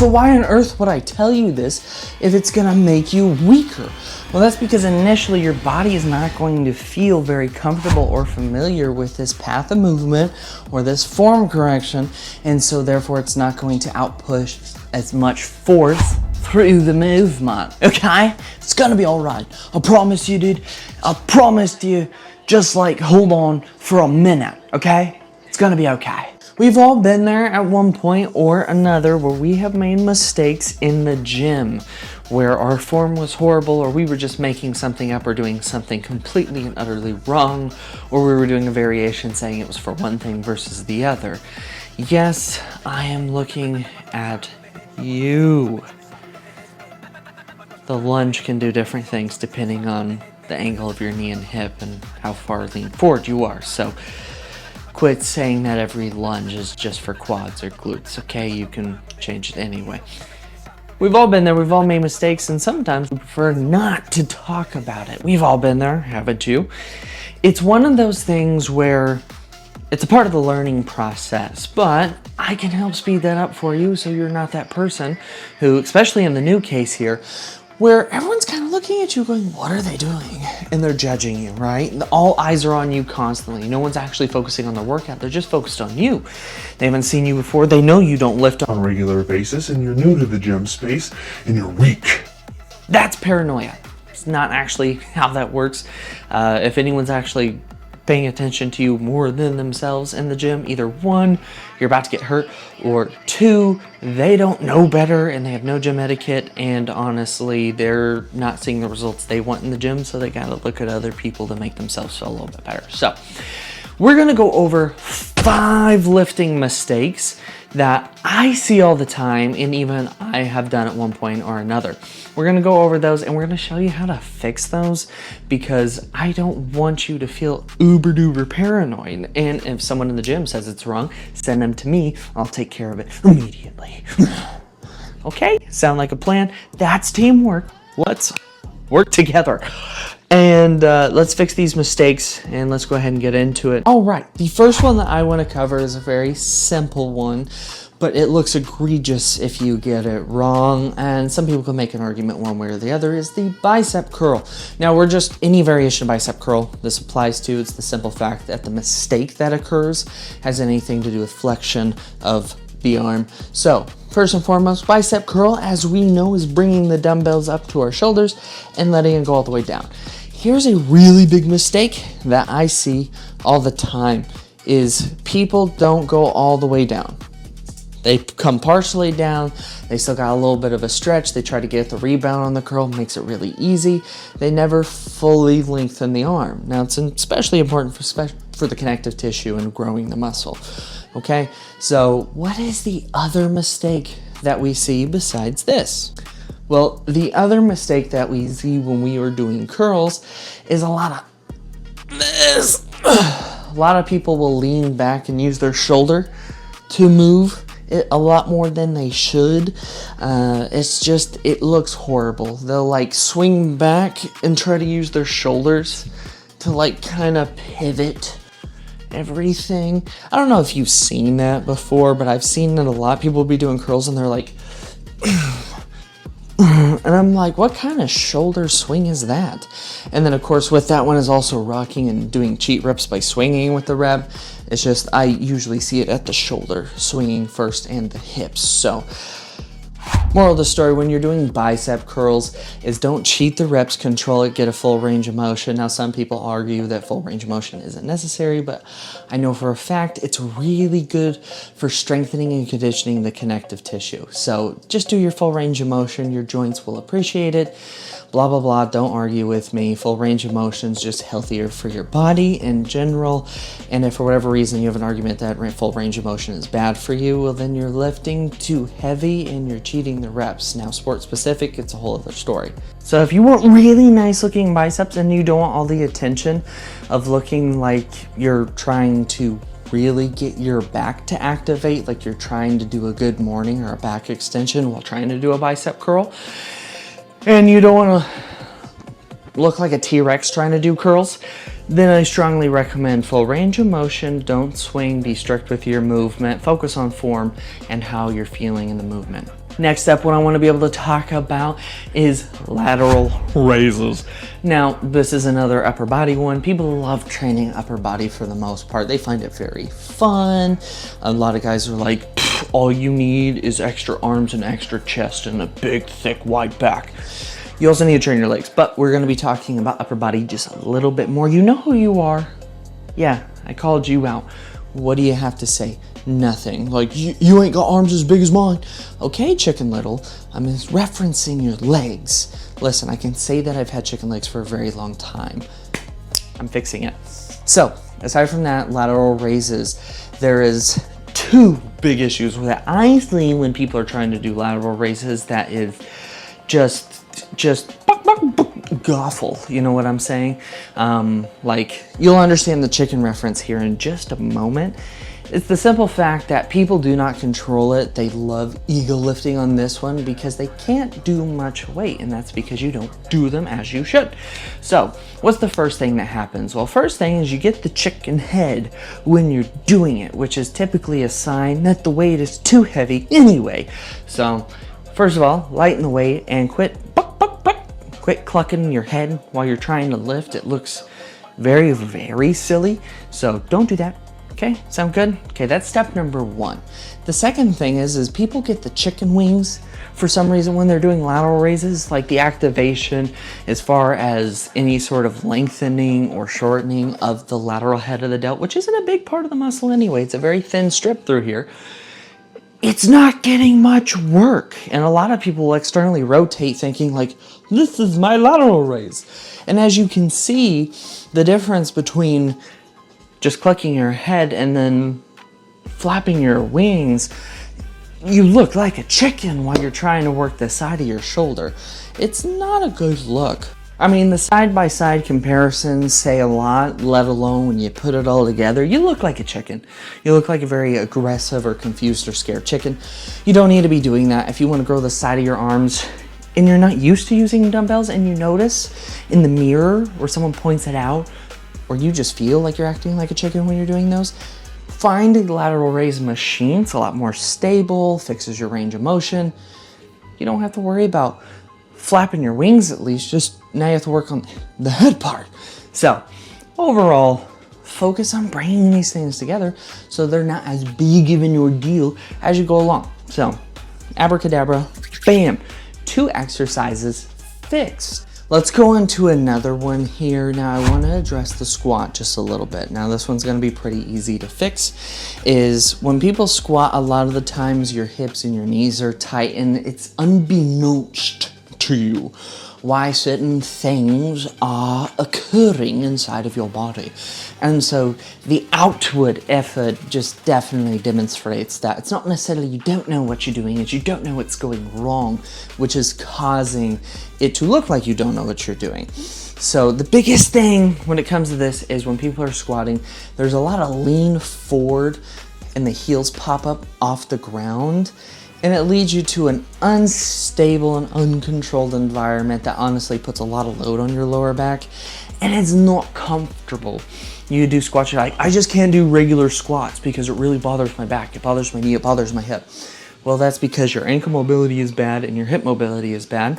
So why on earth would I tell you this if it's gonna make you weaker? Well, that's because initially your body is not going to feel very comfortable or familiar with this path of movement or this form correction, and so therefore it's not going to outpush as much force through the movement, okay? It's gonna be all right. I promise you, dude. I promised you. Just like hold on for a minute, okay? It's gonna be okay. We've all been there at one point or another where we have made mistakes in the gym, where our form was horrible, or we were just making something up or doing something completely and utterly wrong, or we were doing a variation saying it was for one thing versus the other. Yes, I am looking at you. The lunge can do different things depending on the angle of your knee and hip and how far leaned forward you are. So quit saying that every lunge is just for quads or glutes, okay? You can change it anyway. We've all been there, we've all made mistakes, and sometimes we prefer not to talk about it. We've all been there, haven't you? It's one of those things where it's a part of the learning process, but I can help speed that up for you so you're not that person who, especially in the new case here, where everyone's kind of looking at you going, what are they doing? And they're judging you, right? All eyes are on you constantly. No one's actually focusing on the workout. They're just focused on you. They haven't seen you before. They know you don't lift on a regular basis, and you're new to the gym space, and you're weak. That's paranoia. It's not actually how that works. If anyone's actually paying attention to you more than themselves in the gym, either one, you're about to get hurt, or two, they don't know better and they have no gym etiquette, and honestly, they're not seeing the results they want in the gym, so they gotta look at other people to make themselves feel a little bit better. So, we're gonna go over 5 lifting mistakes that I see all the time, and even I have done at one point or another. We're gonna go over those and we're gonna show you how to fix those, because I don't want you to feel uber duper paranoid. And if someone in the gym says it's wrong, send them to me. I'll take care of it immediately. Okay, sound like a plan? That's teamwork. Let's work together. And let's fix these mistakes, and let's go ahead and get into it. All right, the first one that I want to cover is a very simple one, but it looks egregious if you get it wrong, and some people can make an argument one way or the other, is the bicep curl. Now, we're just any variation of bicep curl this applies to. It's the simple fact that the mistake that occurs has anything to do with flexion of the arm. So, first and foremost, bicep curl, as we know, is bringing the dumbbells up to our shoulders and letting it go all the way down. Here's a really big mistake that I see all the time is people don't go all the way down. They come partially down, they still got a little bit of a stretch, they try to get the rebound on the curl, makes it really easy. They never fully lengthen the arm. Now, it's especially important for the connective tissue and growing the muscle. Okay, so what is the other mistake that we see besides this? Well, the other mistake that we see when we are doing curls is a lot of this. A lot of people will lean back and use their shoulder to move it a lot more than they should. It's just, it looks horrible. They'll like swing back and try to use their shoulders to like kind of pivot everything. I don't know if you've seen that before, but I've seen that a lot. People will be doing curls and they're like, and I'm like, what kind of shoulder swing is that? And then of course with that one is also rocking and doing cheat reps by swinging with the rep. It's just, I usually see it at the shoulder swinging first and the hips. So moral of the story, when you're doing bicep curls, is don't cheat the reps, control it, get a full range of motion. Now, some people argue that full range of motion isn't necessary, but I know for a fact it's really good for strengthening and conditioning the connective tissue. So just do your full range of motion. Your joints will appreciate it. Blah, blah, blah. Don't argue with me. Full range of motion is just healthier for your body in general. And if for whatever reason you have an argument that full range of motion is bad for you, well, then you're lifting too heavy and you're cheating the reps. Now, sport specific, it's a whole other story. So if you want really nice looking biceps and you don't want all the attention of looking like you're trying to really get your back to activate, like you're trying to do a good morning or a back extension while trying to do a bicep curl, and you don't want to look like a T-Rex trying to do curls, then I strongly recommend full range of motion. Don't swing, be strict with your movement, focus on form and how you're feeling in the movement. Next up, what I want to be able to talk about is lateral raises. Now, this is another upper body one. People love training upper body for the most part. They find it very fun. A lot of guys are like, all you need is extra arms and extra chest and a big, thick, wide back. You also need to train your legs, but we're going to be talking about upper body just a little bit more. You know who you are. Yeah, I called you out. What do you have to say? Nothing. Like, you ain't got arms as big as mine. Okay, Chicken Little, I'm referencing your legs. Listen, I can say that I've had chicken legs for a very long time. I'm fixing it. So, aside from that, lateral raises, there is two big issues with that I see when people are trying to do lateral raises that is just awful, you know what I'm saying? Like, you'll understand the chicken reference here in just a moment. It's the simple fact that people do not control it. They love ego lifting on this one because they can't do much weight, and that's because you don't do them as you should. So, what's the first thing that happens? Well, first thing is you get the chicken head when you're doing it, which is typically a sign that the weight is too heavy anyway. So, first of all, lighten the weight and quit clucking your head while you're trying to lift. It looks very, very silly. So don't do that. Okay, sound good? Okay, that's step number one. The second thing is people get the chicken wings for some reason when they're doing lateral raises, like the activation as far as any sort of lengthening or shortening of the lateral head of the delt, which isn't a big part of the muscle anyway. It's a very thin strip through here. It's not getting much work. And a lot of people will externally rotate thinking like, this is my lateral raise. And as you can see, the difference between just clucking your head and then flapping your wings, you look like a chicken while you're trying to work the side of your shoulder. It's not a good look. I mean, the side-by-side comparisons say a lot, let alone when you put it all together. You look like a chicken. You look like a very aggressive or confused or scared chicken. You don't need to be doing that. If you want to grow the side of your arms and you're not used to using dumbbells and you notice in the mirror where someone points it out, or you just feel like you're acting like a chicken when you're doing those, find a lateral raise machine. It's a lot more stable, fixes your range of motion. You don't have to worry about flapping your wings at least, just now you have to work on the head part. So overall, focus on bringing these things together so they're not as big of an ordeal as you go along. So abracadabra, bam, 2 exercises fixed. Let's go into another one here. Now I want to address the squat just a little bit. Now this one's going to be pretty easy to fix. Is when people squat, a lot of the times your hips and your knees are tight and it's unbeknownst to you why certain things are occurring inside of your body. And so the outward effort just definitely demonstrates that. It's not necessarily you don't know what you're doing, it's you don't know what's going wrong, which is causing it to look like you don't know what you're doing. So the biggest thing when it comes to this is when people are squatting, there's a lot of lean forward and the heels pop up off the ground. And it leads you to an unstable and uncontrolled environment that honestly puts a lot of load on your lower back. And it's not comfortable. You do squats, you're like, I just can't do regular squats because it really bothers my back. It bothers my knee, it bothers my hip. Well, that's because your ankle mobility is bad and your hip mobility is bad.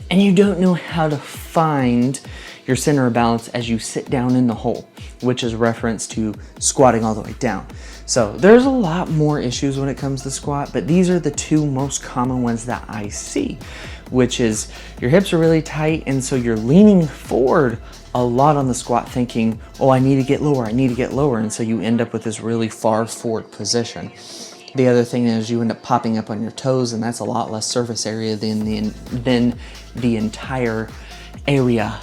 And you don't know how to find your center of balance as you sit down in the hole, which is reference to squatting all the way down. So there's a lot more issues when it comes to squat, but these are the 2 most common ones that I see, which is your hips are really tight and so you're leaning forward a lot on the squat thinking, oh, I need to get lower, I need to get lower. And so you end up with this really far forward position. The other thing is you end up popping up on your toes and that's a lot less surface area than the entire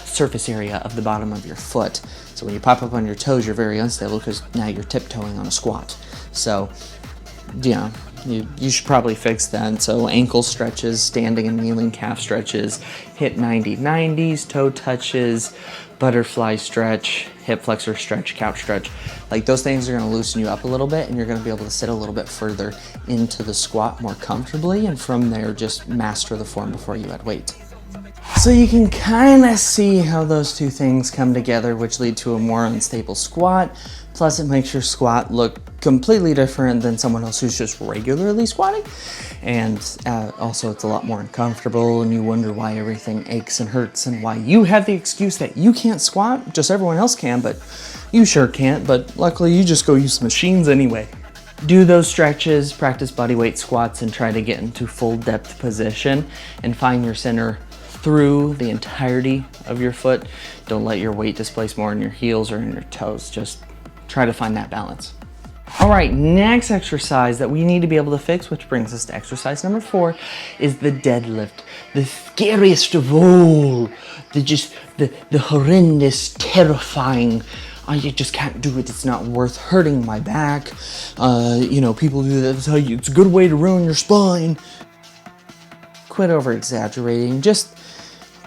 surface area of the bottom of your foot. So when you pop up on your toes, you're very unstable because now you're tiptoeing on a squat. So yeah, you should probably fix that. So ankle stretches, standing and kneeling calf stretches, hip 90-90s, toe touches, butterfly stretch, hip flexor stretch, couch stretch. Like those things are gonna loosen you up a little bit and you're gonna be able to sit a little bit further into the squat more comfortably, and from there just master the form before you add weight. So you can kind of see how those 2 things come together, which lead to a more unstable squat. Plus it makes your squat look completely different than someone else who's just regularly squatting. And also it's a lot more uncomfortable, and you wonder why everything aches and hurts and why you have the excuse that you can't squat, just everyone else can, but you sure can't. But luckily you just go use machines anyway. Do those stretches, practice bodyweight squats, and try to get into full depth position and find your center through the entirety of your foot. Don't let your weight displace more in your heels or in your toes. Just try to find that balance. All right, next exercise that we need to be able to fix, which brings us to exercise number 4, is the deadlift. The scariest of all, the horrendous, terrifying, I just can't do it, it's not worth hurting my back. You know, people do that, tell you it's a good way to ruin your spine. Quit over exaggerating. Just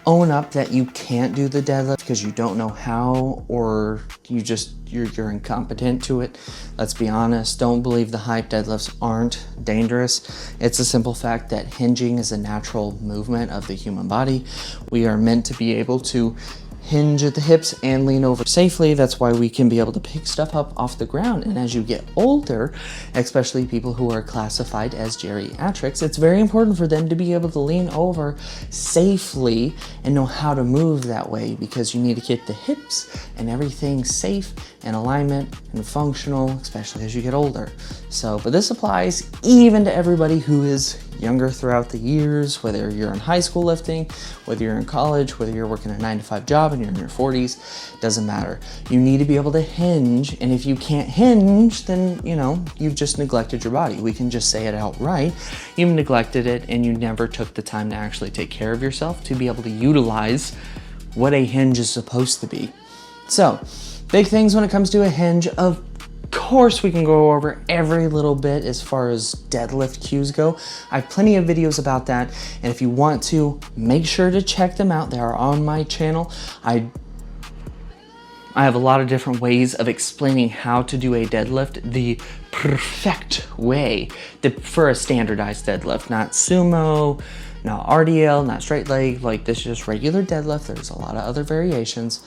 own up that you can't do the deadlift because you don't know how, or you're incompetent to it. Let's be honest, don't believe the hype. Deadlifts aren't dangerous. It's a simple fact that hinging is a natural movement of the human body. We are meant to be able to hinge at the hips and lean over safely. That's why we can be able to pick stuff up off the ground. And as you get older, especially people who are classified as geriatrics, it's very important for them to be able to lean over safely and know how to move that way, because you need to get the hips and everything safe and alignment and functional, especially as you get older. So, but this applies even to everybody who is younger throughout the years, whether you're in high school lifting, whether you're in college, whether you're working a 9-to-5 job and you're in your 40s, doesn't matter. You need to be able to hinge, and if you can't hinge, then, you know, you've just neglected your body. We can just say it outright. You've neglected it, and you never took the time to actually take care of yourself to be able to utilize what a hinge is supposed to be. So, big things when it comes to a hinge. Of course, we can go over every little bit as far as deadlift cues go. I have plenty of videos about that, and if you want to, make sure to check them out. They are on my channel. I have a lot of different ways of explaining how to do a deadlift the perfect way for a standardized deadlift, not sumo, not RDL, not straight leg, like this is just regular deadlift. There's a lot of other variations.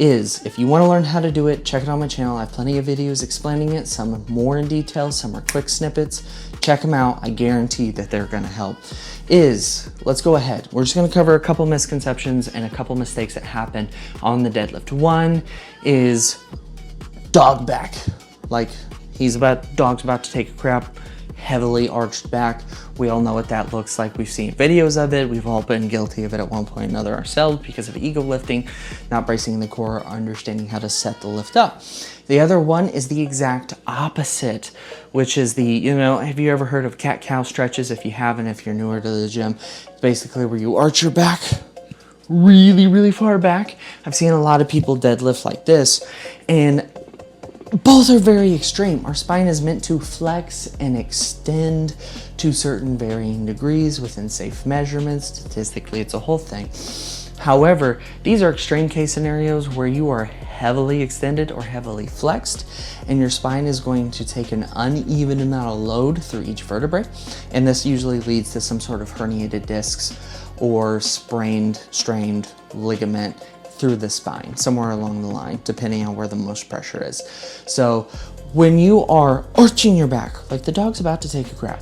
If you want to learn how to do it, check it on my channel. I have plenty of videos explaining it, some more in detail, some are quick snippets. Check them out. I guarantee that they're going to help. Let's go ahead. We're just going to cover a couple misconceptions and a couple mistakes that happen on the deadlift. One is dog back. Like dog's about to take a crap, heavily arched back. We all know what that looks like. We've seen videos of it. We've all been guilty of it at one point or another ourselves because of ego lifting, not bracing the core, or understanding how to set the lift up. The other one is the exact opposite, which is have you ever heard of cat-cow stretches? If you haven't, if you're newer to the gym, it's basically where you arch your back really, really far back. I've seen a lot of people deadlift like this, and both are very extreme. Our spine is meant to flex and extend to certain varying degrees within safe measurements. Statistically, it's a whole thing. However, these are extreme case scenarios where you are heavily extended or heavily flexed, and your spine is going to take an uneven amount of load through each vertebrae, and this usually leads to some sort of herniated discs or strained ligament through the spine, somewhere along the line, depending on where the most pressure is. So when you are arching your back, like the dog's about to take a crap,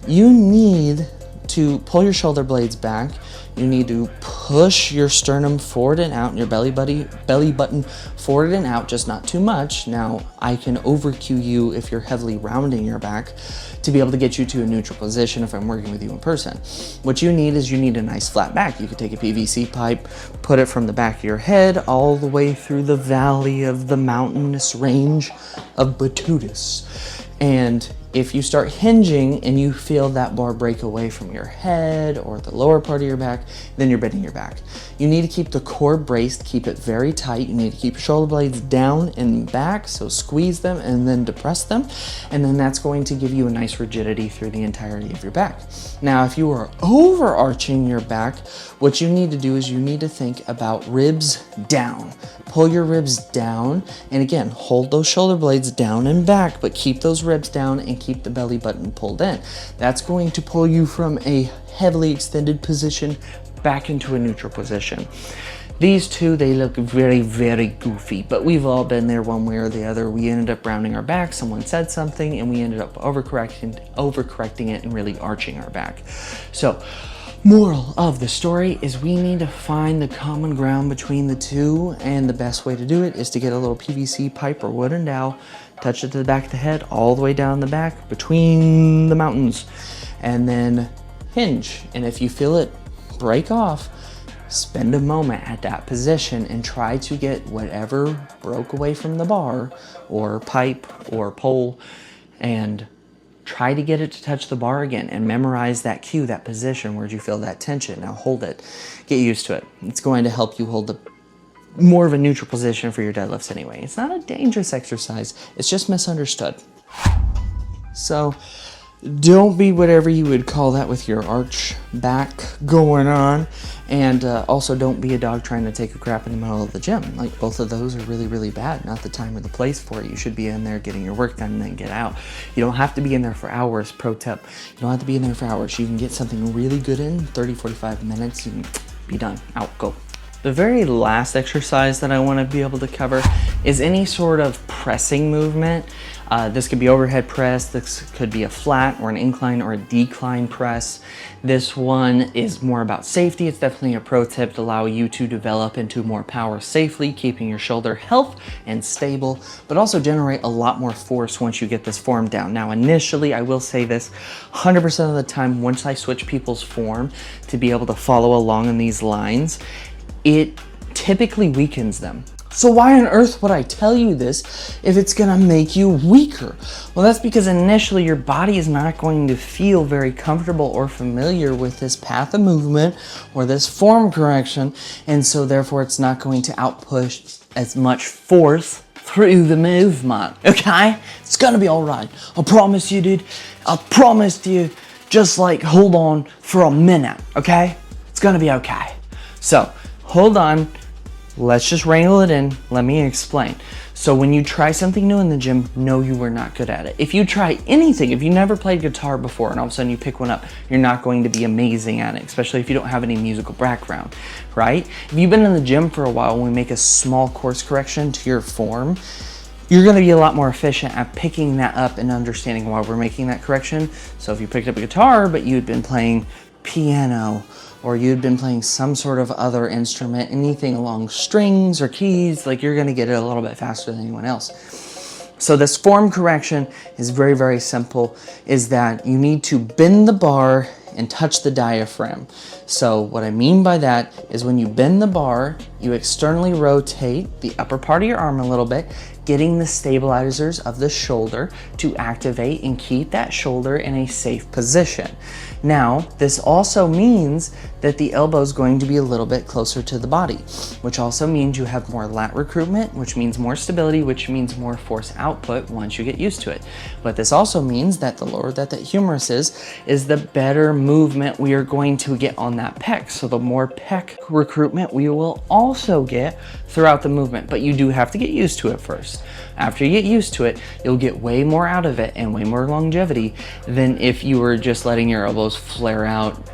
you need to pull your shoulder blades back. You need to push your sternum forward and out, and your belly button forward and out, just not too much. Now, I can over cue you if you're heavily rounding your back to be able to get you to a neutral position if I'm working with you in person. What you need is a nice flat back. You could take a PVC pipe, put it from the back of your head all the way through the valley of the mountainous range of Batutus. And if you start hinging and you feel that bar break away from your head or the lower part of your back, then you're bending your back. You need to keep the core braced, keep it very tight. You need to keep your shoulder blades down and back, so squeeze them and then depress them. And then that's going to give you a nice rigidity through the entirety of your back. Now, if you are overarching your back, what you need to do is you need to think about ribs down. Pull your ribs down, and again, hold those shoulder blades down and back, but keep those ribs down and keep the belly button pulled in. That's going to pull you from a heavily extended position back into a neutral position. These two, they look very, very goofy, but we've all been there one way or the other. We ended up rounding our back, someone said something, and we ended up overcorrecting it and really arching our back. So, moral of the story is we need to find the common ground between the two, and the best way to do it is to get a little PVC pipe or wooden dowel, touch it to the back of the head, all the way down the back between the mountains, and then hinge. And if you feel it break off, spend a moment at that position and try to get whatever broke away from the bar or pipe or pole, and try to get it to touch the bar again and memorize that cue, that position where you feel that tension. Now hold it, get used to it. It's going to help you hold the more of a neutral position for your deadlifts anyway. It's not a dangerous exercise, it's just misunderstood. So don't be whatever you would call that with your arch back going on. And also don't be a dog trying to take a crap in the middle of the gym. Like, both of those are really, really bad. Not the time or the place for it. You should be in there getting your work done and then get out. You don't have to be in there for hours. Pro tip, you don't have to be in there for hours. You can get something really good in 30, 45 minutes. You can be done, out, go. The very last exercise that I want to be able to cover is any sort of pressing movement. This could be overhead press, this could be a flat or an incline or a decline press. This one is more about safety. It's definitely a pro tip to allow you to develop into more power safely, keeping your shoulder health and stable, but also generate a lot more force once you get this form down. Now, initially, I will say this, 100% of the time, once I switch people's form to be able to follow along in these lines, it typically weakens them. So why on earth would I tell you this if it's gonna make you weaker? Well, that's because initially your body is not going to feel very comfortable or familiar with this path of movement or this form correction, and so therefore it's not going to outpush as much force through the movement, okay? It's gonna be all right. I promise you, dude. I promised you. Just like hold on for a minute, okay? It's gonna be okay. So, hold on. Let's just wrangle it in. Let me explain. So when you try something new in the gym, know you were not good at it. If you try anything, if you never played guitar before and all of a sudden you pick one up, you're not going to be amazing at it, especially if you don't have any musical background, right? If you've been in the gym for a while, when we make a small course correction to your form, you're gonna be a lot more efficient at picking that up and understanding why we're making that correction. So if you picked up a guitar, but you'd been playing piano, or you'd been playing some sort of other instrument, anything along strings or keys, like, you're gonna get it a little bit faster than anyone else. So this form correction is very, very simple, is that you need to bend the bar and touch the diaphragm. So what I mean by that is when you bend the bar, you externally rotate the upper part of your arm a little bit, getting the stabilizers of the shoulder to activate and keep that shoulder in a safe position. Now, this also means that the elbow is going to be a little bit closer to the body, which also means you have more lat recruitment, which means more stability, which means more force output once you get used to it. But this also means that the lower that humerus is the better movement we are going to get on that pec. So the more pec recruitment we will also get throughout the movement, but you do have to get used to it first. After you get used to it, you'll get way more out of it and way more longevity than if you were just letting your elbows flare out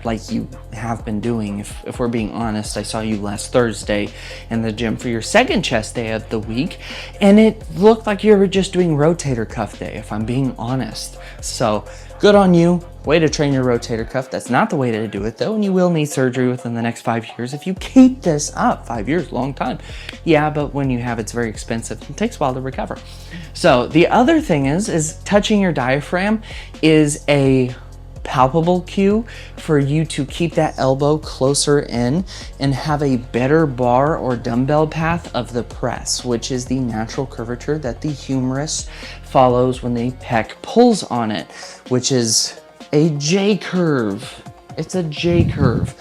like you have been doing. If we're being honest, I saw you last Thursday in the gym for your second chest day of the week, and it looked like you were just doing rotator cuff day, if I'm being honest. So good on you. Way to train your rotator cuff. That's not the way to do it though, and you will need surgery within the next 5 years if you keep this up. 5 years, long time. Yeah, but when you have, it's very expensive. It takes a while to recover. So the other thing is touching your diaphragm is a palpable cue for you to keep that elbow closer in and have a better bar or dumbbell path of the press, which is the natural curvature that the humerus follows when the pec pulls on it, which is a J curve. It's a J curve.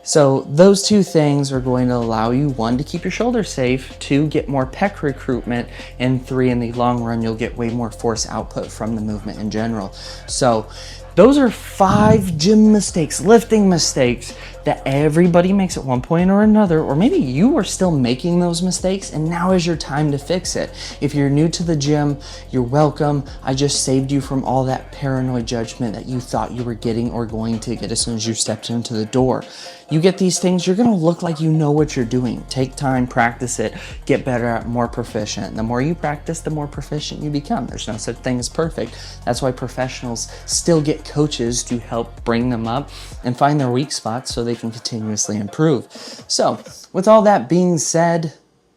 So those two things are going to allow you, 1, to keep your shoulder safe, 2, get more pec recruitment, and 3, in the long run, you'll get way more force output from the movement in general. So Those are 5 gym mistakes, lifting mistakes that everybody makes at one point or another, or maybe you are still making those mistakes and now is your time to fix it. If you're new to the gym, you're welcome. I just saved you from all that paranoid judgment that you thought you were getting or going to get as soon as you stepped into the door. You get these things, you're gonna look like you know what you're doing. Take time, practice it, get better at, more proficient. The more you practice, the more proficient you become. There's no such thing as perfect. That's why professionals still get coaches to help bring them up and find their weak spots so they can continuously improve. So, with all that being said,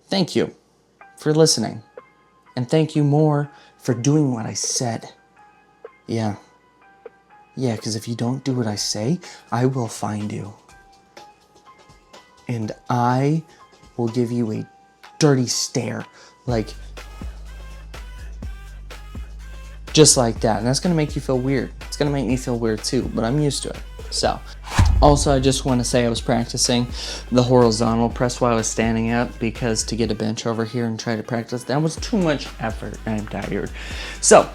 thank you for listening. And thank you more for doing what I said. Yeah, because if you don't do what I say, I will find you. And I will give you a dirty stare, like, just like that. And that's gonna make you feel weird. It's gonna make me feel weird too, but I'm used to it. So, also I just wanna say I was practicing the horizontal press while I was standing up, because to get a bench over here and try to practice, that was too much effort and I'm tired. So,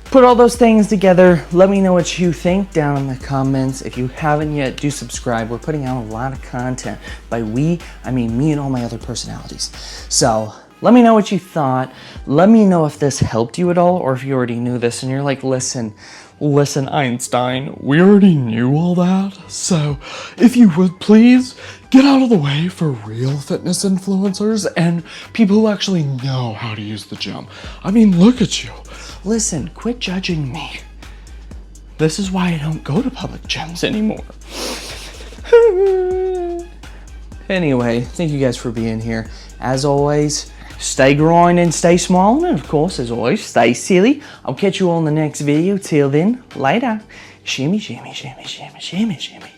put all those things together. Let me know what you think down in the comments. If you haven't yet, do subscribe. We're putting out a lot of content. By we, I mean me and all my other personalities. So let me know what you thought. Let me know if this helped you at all, or if you already knew this and you're like, listen, Einstein, we already knew all that. So if you would please get out of the way for real fitness influencers and people who actually know how to use the gym. I mean, look at you. Listen, quit judging me. This is why I don't go to public gyms anymore. Anyway, thank you guys for being here. As always, stay grind and stay small. And of course, as always, stay silly. I'll catch you all in the next video. Till then, later. Shimmy, shimmy, shimmy, shimmy, shimmy, shimmy.